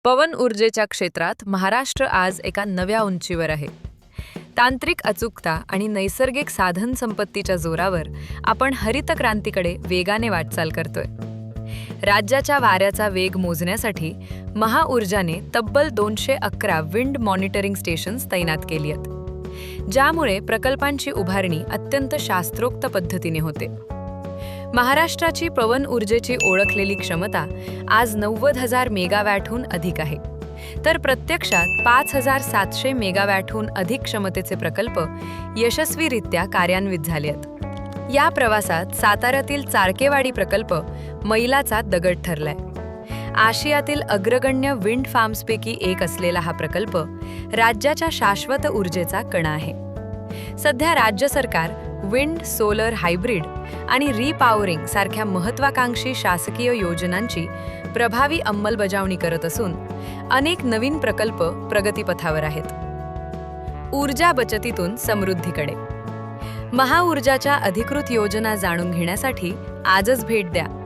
पवन ऊर्जेच्या क्षेत्रात महाराष्ट्र आज एका नव्या उंचीवर आहे. तांत्रिक अचूकता आणि नैसर्गिक साधन संपत्तीच्या जोरावर आपण हरित क्रांतीकडे वेगाने वाटचाल करतोय. राज्याच्या वाऱ्याचा वेग मोजण्यासाठी महाऊर्जाने तब्बल 211 विंड मॉनिटरिंग स्टेशन्स तैनात केली आहेत, ज्यामुळे प्रकल्पांची उभारणी अत्यंत शास्त्रोक्त पद्धतीने होते. महाराष्ट्राची पवन ऊर्जेची ओळखलेली क्षमता आज 90,000 मेगावॅटहून अधिक आहे, तर प्रत्यक्षात 5,700 मेगावॅटहून अधिक क्षमतेचे प्रकल्प यशस्वीरित्या कार्यान्वित झाले आहेत. या प्रवासात साताऱ्यातील चारकेवाडी प्रकल्प मैलाचा दगड ठरलाय. आशियातील अग्रगण्य विंड फार्म्सपैकी एक असलेला हा प्रकल्प राज्याच्या शाश्वत ऊर्जेचा कणा आहे. सध्या राज्य सरकार विंड, सोलर, हायब्रिड आणि रिपॉवरिंग सारख्या महत्त्वाकांक्षी शासकीय योजनांची प्रभावी अंमलबजावणी करत असून अनेक नवीन प्रकल्प प्रगतीपथावर आहेत. ऊर्जा बचतीतून समृद्धीकडे. महाऊर्जाच्या अधिकृत योजना जाणून घेण्यासाठी आजच भेट द्या